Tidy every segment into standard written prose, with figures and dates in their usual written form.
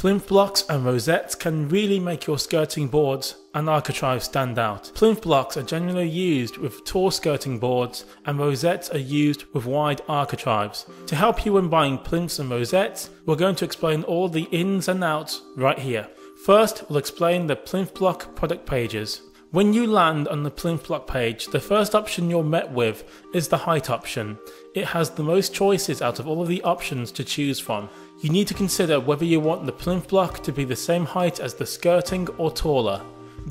Plinth blocks and rosettes can really make your skirting boards and architraves stand out. Plinth blocks are generally used with tall skirting boards and rosettes are used with wide architraves. To help you when buying plinths and rosettes, we're going to explain all the ins and outs right here. First, we'll explain the plinth block product pages. When you land on the plinth block page, the first option you're met with is the height option. It has the most choices out of all of the options to choose from. You need to consider whether you want the plinth block to be the same height as the skirting or taller.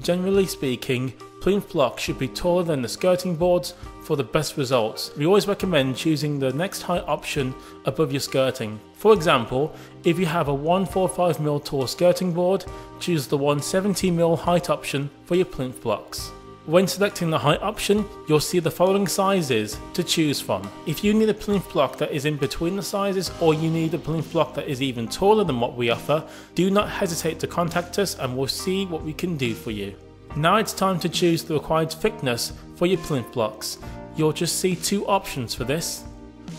Generally speaking, plinth block should be taller than the skirting boards for the best results. We always recommend choosing the next height option above your skirting. For example, if you have a 145mm tall skirting board, choose the 170mm height option for your plinth blocks. When selecting the height option, you'll see the following sizes to choose from. If you need a plinth block that is in between the sizes, or you need a plinth block that is even taller than what we offer, do not hesitate to contact us and we'll see what we can do for you. Now it's time to choose the required thickness for your plinth blocks. You'll just see two options for this.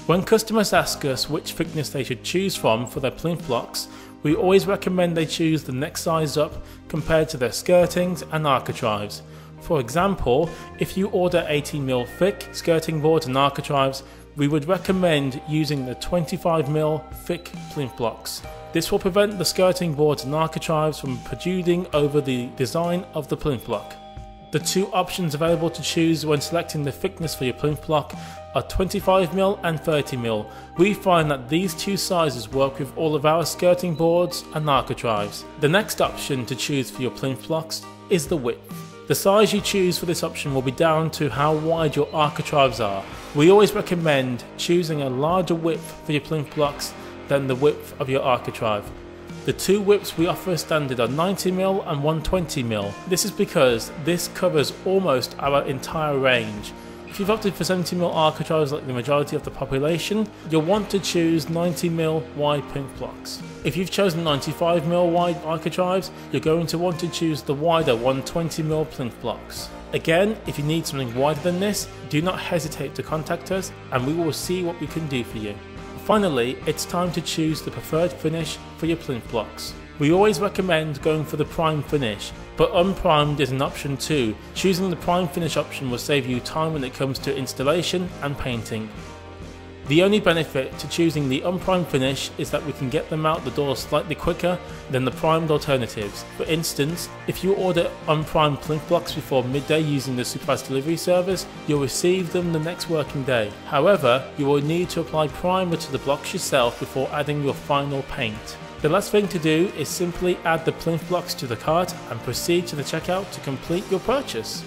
When customers ask us which thickness they should choose from for their plinth blocks, we always recommend they choose the next size up compared to their skirtings and architraves. For example, if you order 18mm thick skirting boards and architraves, we would recommend using the 25mm thick plinth blocks. This will prevent the skirting boards and architraves from protruding over the design of the plinth block. The two options available to choose when selecting the thickness for your plinth block are 25mm and 30mm. We find that these two sizes work with all of our skirting boards and architraves. The next option to choose for your plinth blocks is the width. The size you choose for this option will be down to how wide your architraves are. We always recommend choosing a larger width for your plinth blocks than the width of your architrave. The two widths we offer as standard are 90mm and 120mm. This is because this covers almost our entire range. If you've opted for 70mm architraves like the majority of the population, you'll want to choose 90mm wide plinth blocks. If you've chosen 95mm wide architraves, you're going to want to choose the wider 120mm plinth blocks. Again, if you need something wider than this, do not hesitate to contact us and we will see what we can do for you. Finally, it's time to choose the preferred finish for your plinth blocks. We always recommend going for the prime finish, but unprimed is an option too. Choosing the prime finish option will save you time when it comes to installation and painting. The only benefit to choosing the unprimed finish is that we can get them out the door slightly quicker than the primed alternatives. For instance, if you order unprimed plinth blocks before midday using the superfast delivery service, you'll receive them the next working day. However, you will need to apply primer to the blocks yourself before adding your final paint. The last thing to do is simply add the plinth blocks to the cart and proceed to the checkout to complete your purchase.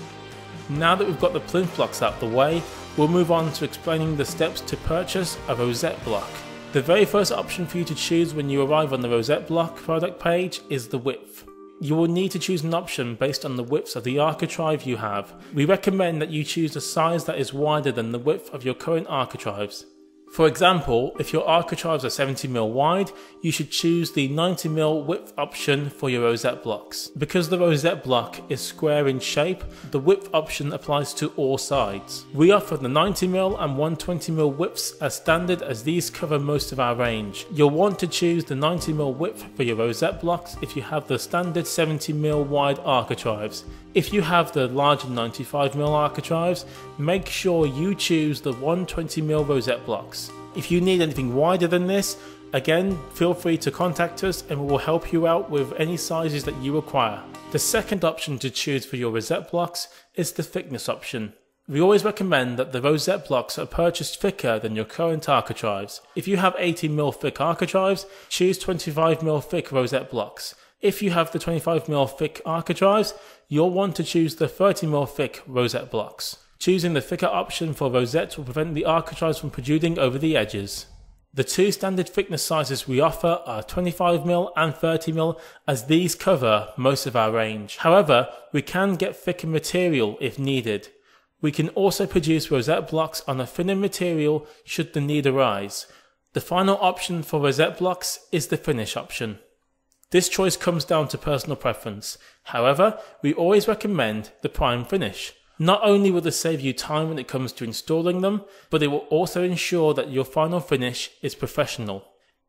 Now that we've got the plinth blocks out the way, we'll move on to explaining the steps to purchase a rosette block. The very first option for you to choose when you arrive on the rosette block product page is the width. You will need to choose an option based on the widths of the architrave you have. We recommend that you choose a size that is wider than the width of your current architraves. For example, if your architraves are 70mm wide, you should choose the 90mm width option for your rosette blocks. Because the rosette block is square in shape, the width option applies to all sides. We offer the 90mm and 120mm widths as standard as these cover most of our range. You'll want to choose the 90mm width for your rosette blocks if you have the standard 70mm wide architraves. If you have the larger 95mm architraves, make sure you choose the 120mm rosette blocks. If you need anything wider than this, again, feel free to contact us and we will help you out with any sizes that you require. The second option to choose for your rosette blocks is the thickness option. We always recommend that the rosette blocks are purchased thicker than your current architraves. If you have 18mm thick architraves, choose 25mm thick rosette blocks. If you have the 25mm thick architraves, you'll want to choose the 30mm thick rosette blocks. Choosing the thicker option for rosettes will prevent the architraves from protruding over the edges. The two standard thickness sizes we offer are 25mm and 30mm, as these cover most of our range. However, we can get thicker material if needed. We can also produce rosette blocks on a thinner material should the need arise. The final option for rosette blocks is the finish option. This choice comes down to personal preference. However, we always recommend the prime finish. Not only will this save you time when it comes to installing them, but it will also ensure that your final finish is professional.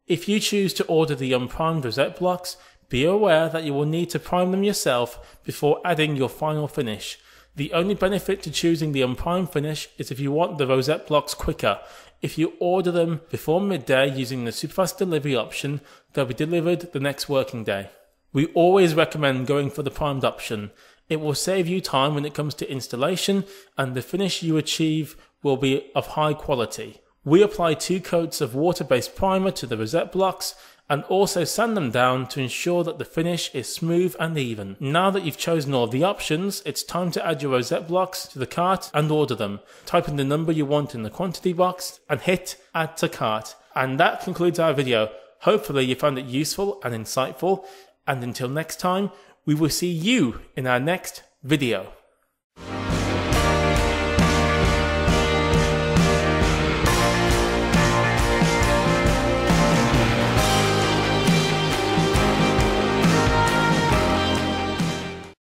If you choose to order the unprimed rosette blocks, be aware that you will need to prime them yourself before adding your final finish. The only benefit to choosing the unprimed finish is if you want the rosette blocks quicker. If you order them before midday using the superfast delivery option, they'll be delivered the next working day. We always recommend going for the primed option. It will save you time when it comes to installation, and the finish you achieve will be of high quality. We apply 2 coats of water-based primer to the rosette blocks and also sand them down to ensure that the finish is smooth and even. Now that you've chosen all the options, it's time to add your rosette blocks to the cart and order them. Type in the number you want in the quantity box and hit add to cart. And that concludes our video. Hopefully you found it useful and insightful, and until next time, we will see you in our next video.